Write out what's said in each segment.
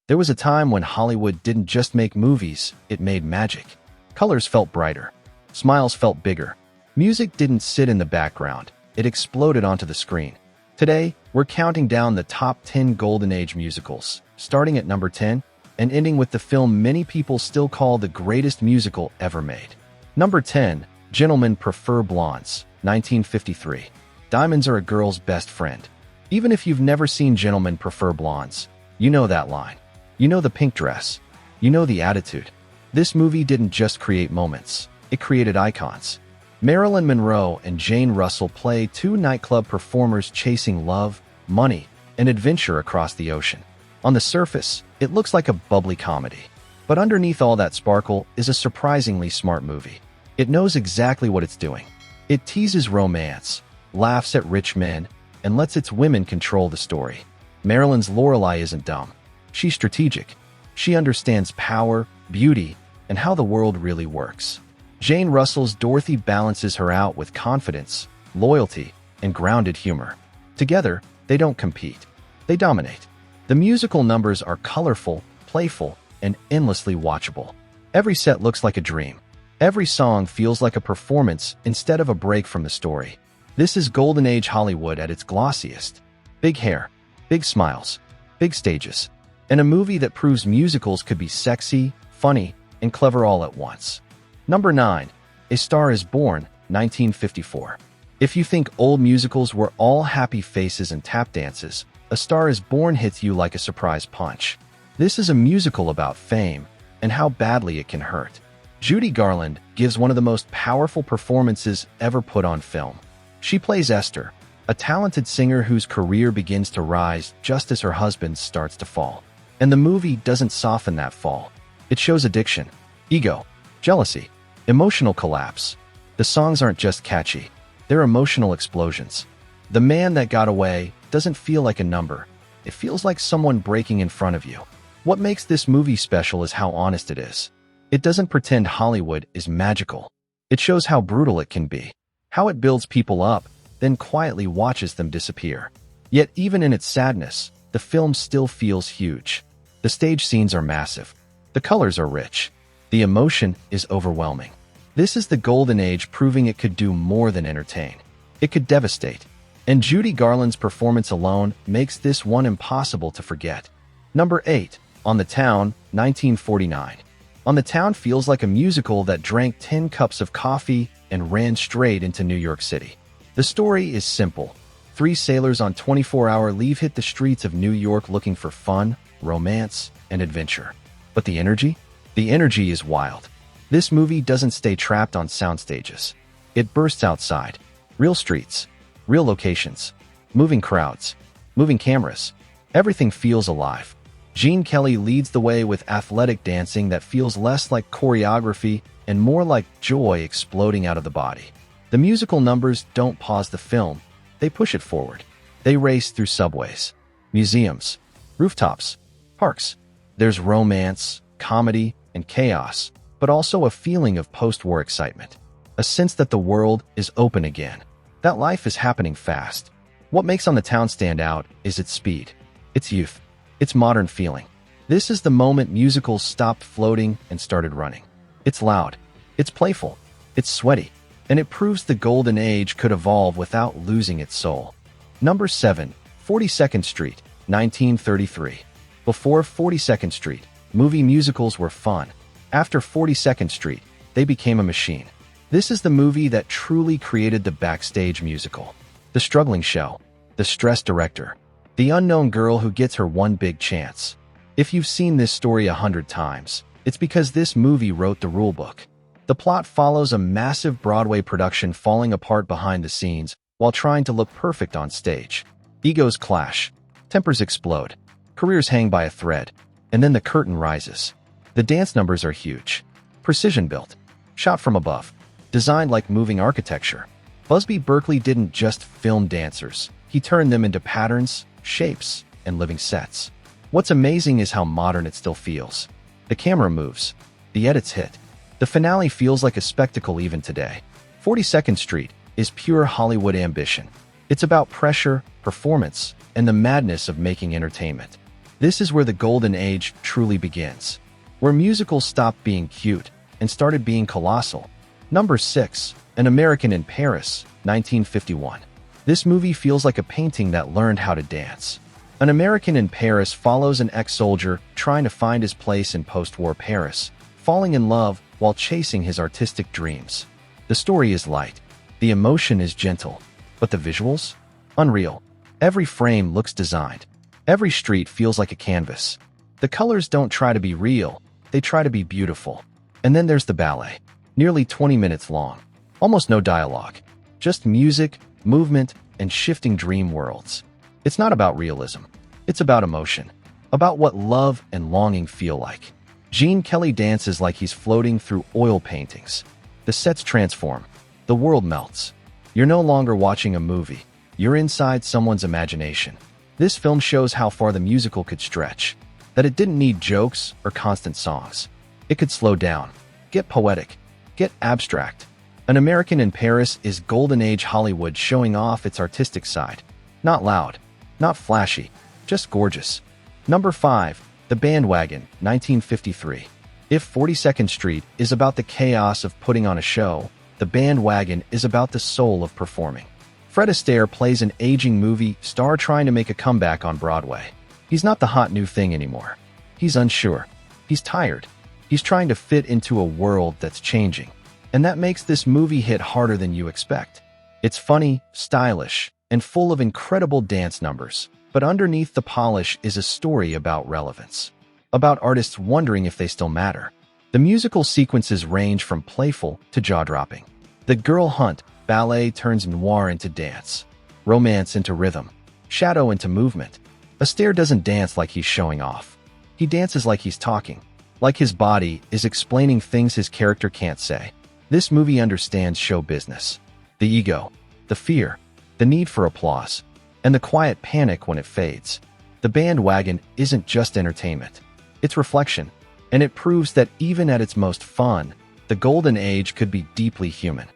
There was a time when Hollywood didn't just make movies, it made magic. Colors felt brighter. Smiles felt bigger. Music didn't sit in the background, it exploded onto the screen. Today, we're counting down the top 10 Golden Age musicals, starting at number 10 and ending with the film many people still call the greatest musical ever made. Number 10, Gentlemen Prefer Blondes, 1953. Diamonds are a girl's best friend. Even if you've never seen Gentlemen Prefer Blondes, you know that line. You know the pink dress. You know the attitude. This movie didn't just create moments, it created icons. Marilyn Monroe and Jane Russell play two nightclub performers chasing love, money, and adventure across the ocean. On the surface, it looks like a bubbly comedy. But underneath all that sparkle is a surprisingly smart movie. It knows exactly what it's doing. It teases romance, laughs at rich men, and lets its women control the story. Marilyn's Lorelei isn't dumb. She's strategic. She understands power, beauty, and how the world really works. Jane Russell's Dorothy balances her out with confidence, loyalty, and grounded humor. Together, they don't compete. They dominate. The musical numbers are colorful, playful, and endlessly watchable. Every set looks like a dream. Every song feels like a performance instead of a break from the story. This is Golden Age Hollywood at its glossiest. Big hair, big smiles, big stages, and a movie that proves musicals could be sexy, funny, and clever all at once. Number 9, A Star is Born, 1954. If you think old musicals were all happy faces and tap dances, A Star is Born hits you like a surprise punch. This is a musical about fame and how badly it can hurt. Judy Garland gives one of the most powerful performances ever put on film. She plays Astaire, a talented singer whose career begins to rise just as her husband starts to fall. And the movie doesn't soften that fall. It shows addiction, ego, jealousy, emotional collapse. The songs aren't just catchy, they're emotional explosions. The Man That Got Away doesn't feel like a number. It feels like someone breaking in front of you. What makes this movie special is how honest it is. It doesn't pretend Hollywood is magical. It shows how brutal it can be, how it builds people up, then quietly watches them disappear. Yet even in its sadness, the film still feels huge. The stage scenes are massive. The colors are rich. The emotion is overwhelming. This is the Golden Age proving it could do more than entertain. It could devastate. And Judy Garland's performance alone makes this one impossible to forget. Number 8, On the Town, 1949. On the Town feels like a musical that drank 10 cups of coffee and ran straight into New York City. The story is simple. 3 sailors on 24-hour leave hit the streets of New York looking for fun, romance, and adventure. But the energy? The energy is wild. This movie doesn't stay trapped on soundstages. It bursts outside. Real streets, real locations, moving crowds, moving cameras. Everything feels alive. Gene Kelly leads the way with athletic dancing that feels less like choreography and more like joy exploding out of the body. The musical numbers don't pause the film, they push it forward. They race through subways, museums, rooftops, parks. There's romance, comedy, and chaos, but also a feeling of post-war excitement. A sense that the world is open again, that life is happening fast. What makes On the Town stand out is its speed, its youth, its modern feeling. This is the moment musicals stopped floating and started running. It's loud, it's playful, it's sweaty, and it proves the Golden Age could evolve without losing its soul. Number 7, 42nd Street, 1933. Before 42nd Street, movie musicals were fun. After 42nd Street, they became a machine. This is the movie that truly created the backstage musical. The struggling show, the stressed director, the unknown girl who gets her one big chance. If you've seen this story 100 times, it's because this movie wrote the rulebook. The plot follows a massive Broadway production falling apart behind the scenes while trying to look perfect on stage. Egos clash, tempers explode, careers hang by a thread, and then the curtain rises. The dance numbers are huge, precision-built, shot from above, designed like moving architecture. Busby Berkeley didn't just film dancers, he turned them into patterns, shapes, and living sets. What's amazing is how modern it still feels. The camera moves, the edits hit. The finale feels like a spectacle even today. 42nd Street is pure Hollywood ambition. It's about pressure, performance, and the madness of making entertainment. This is where the golden age truly begins, where musicals stopped being cute and started being colossal. Number 6. An American in Paris, 1951. This movie feels like a painting that learned how to dance. An American in Paris follows an ex-soldier trying to find his place in post-war Paris, falling in love while chasing his artistic dreams. The story is light, the emotion is gentle, but the visuals? Unreal. Every frame looks designed. Every street feels like a canvas. The colors don't try to be real, they try to be beautiful. And then there's the ballet, nearly 20 minutes long. Almost no dialogue, just music, movement, and shifting dream worlds. It's not about realism, it's about emotion, about what love and longing feel like. Gene Kelly dances like he's floating through oil paintings. The sets transform, the world melts. You're no longer watching a movie, you're inside someone's imagination. This film shows how far the musical could stretch, that it didn't need jokes or constant songs. It could slow down, get poetic, get abstract. An American in Paris is Golden Age Hollywood showing off its artistic side. Not loud, not flashy, just gorgeous. Number 5. The Bandwagon, 1953. If 42nd Street is about the chaos of putting on a show, The Bandwagon is about the soul of performing. Fred Astaire plays an aging movie star trying to make a comeback on Broadway. He's not the hot new thing anymore. He's unsure. He's tired. He's trying to fit into a world that's changing. And that makes this movie hit harder than you expect. It's funny, stylish, and full of incredible dance numbers. But underneath the polish is a story about relevance. About artists wondering if they still matter. The musical sequences range from playful to jaw-dropping. The girl hunt, ballet turns noir into dance. Romance into rhythm. Shadow into movement. Astaire doesn't dance like he's showing off. He dances like he's talking. Like his body is explaining things his character can't say. This movie understands show business. The ego, the fear, the need for applause, and the quiet panic when it fades. The Bandwagon isn't just entertainment. It's reflection, and it proves that even at its most fun, the Golden Age could be deeply human.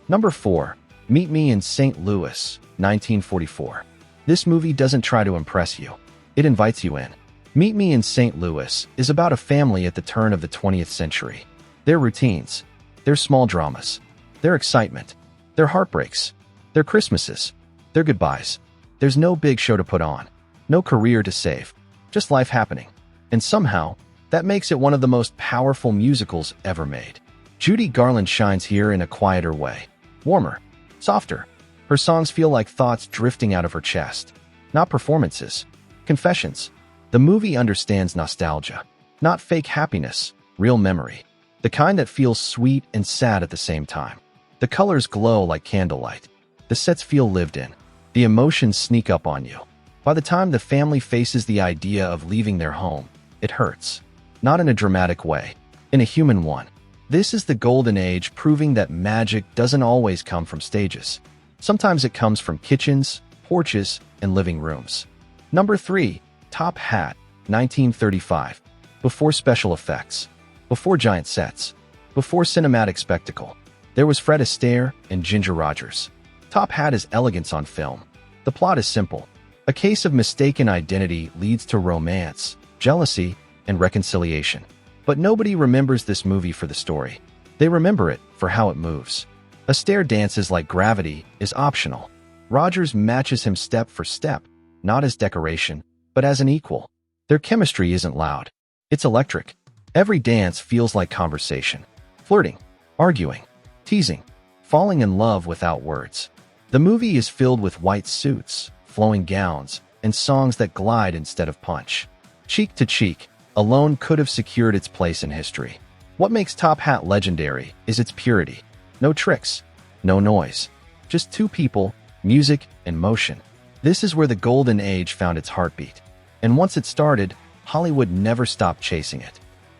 Number 4. Meet Me in St. Louis, 1944. This movie doesn't try to impress you. It invites you in. Meet Me in St. Louis is about a family at the turn of the 20th century. Their routines, their small dramas, their excitement, their heartbreaks, their Christmases, their goodbyes. There's no big show to put on, no career to save, just life happening. And somehow, that makes it one of the most powerful musicals ever made. Judy Garland shines here in a quieter way. Warmer, softer. Her songs feel like thoughts drifting out of her chest. Not performances, confessions. The movie understands nostalgia, not fake happiness, real memory. The kind that feels sweet and sad at the same time. The colors glow like candlelight. The sets feel lived in. The emotions sneak up on you. By the time the family faces the idea of leaving their home, it hurts. Not in a dramatic way, in a human one. This is the Golden Age proving that magic doesn't always come from stages. Sometimes it comes from kitchens, porches, and living rooms. Number 3. Top Hat, 1935. Before special effects. Before giant sets. Before cinematic spectacle. There was Fred Astaire and Ginger Rogers. Top Hat is elegance on film. The plot is simple. A case of mistaken identity leads to romance, jealousy, and reconciliation. But nobody remembers this movie for the story. They remember it for how it moves. Astaire dances like gravity is optional. Rogers matches him step for step, not as decoration, but as an equal. Their chemistry isn't loud. It's electric. Every dance feels like conversation. Flirting, arguing, teasing, falling in love without words. The movie is filled with white suits, flowing gowns, and songs that glide instead of punch. Cheek to Cheek alone could have secured its place in history. What makes Top Hat legendary is its purity. No tricks, no noise. Just two people, music, and motion. This is where the Golden Age found its heartbeat. And once it started, Hollywood never stopped chasing it.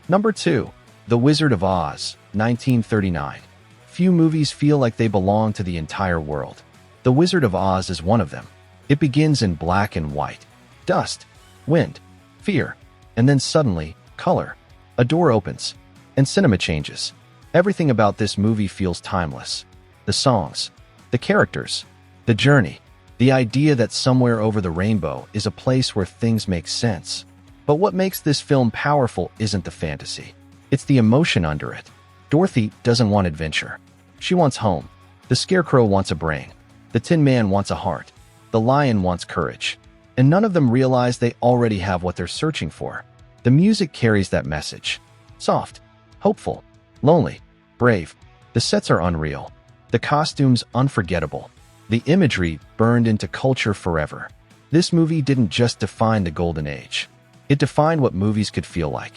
Number 2. The Wizard of Oz, 1939. Few movies feel like they belong to the entire world. The Wizard of Oz is one of them. It begins in black and white. Dust, wind, fear, and then suddenly, color. A door opens, and cinema changes. Everything about this movie feels timeless. The songs, the characters, the journey, the idea that somewhere over the rainbow is a place where things make sense. But what makes this film powerful isn't the fantasy. It's the emotion under it. Dorothy doesn't want adventure. She wants home. The Scarecrow wants a brain. The Tin Man wants a heart. The Lion wants courage. And none of them realize they already have what they're searching for. The music carries that message. Soft, hopeful, lonely, brave. The sets are unreal. The costumes unforgettable. The imagery burned into culture forever. This movie didn't just define the golden age. It defined what movies could feel like.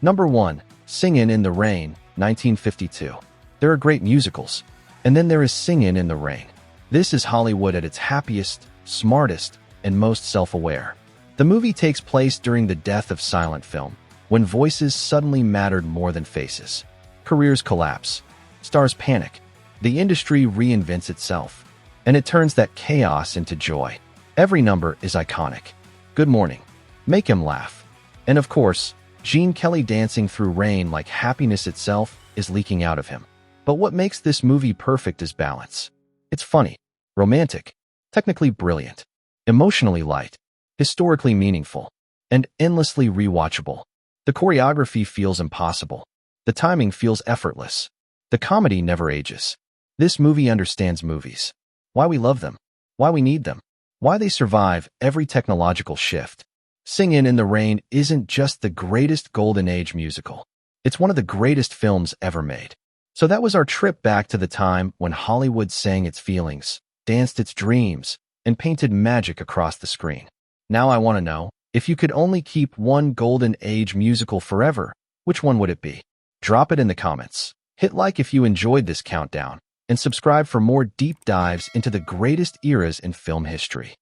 Number 1, Singin' in the Rain, 1952. There are great musicals. And then there is Singin' in the Rain. This is Hollywood at its happiest, smartest, and most self-aware. The movie takes place during the death of silent film, when voices suddenly mattered more than faces. Careers collapse. Stars panic. The industry reinvents itself. And it turns that chaos into joy. Every number is iconic. Good Morning. Make Him Laugh. And of course, Gene Kelly dancing through rain like happiness itself is leaking out of him. But what makes this movie perfect is balance. It's funny, romantic, technically brilliant, emotionally light, historically meaningful, and endlessly rewatchable. The choreography feels impossible. The timing feels effortless. The comedy never ages. This movie understands movies. Why we love them. Why we need them. Why they survive every technological shift. Singin' in the Rain isn't just the greatest Golden Age musical. It's one of the greatest films ever made. So that was our trip back to the time when Hollywood sang its feelings, danced its dreams, and painted magic across the screen. Now I want to know, if you could only keep one Golden Age musical forever, which one would it be? Drop it in the comments. Hit like if you enjoyed this countdown, and subscribe for more deep dives into the greatest eras in film history.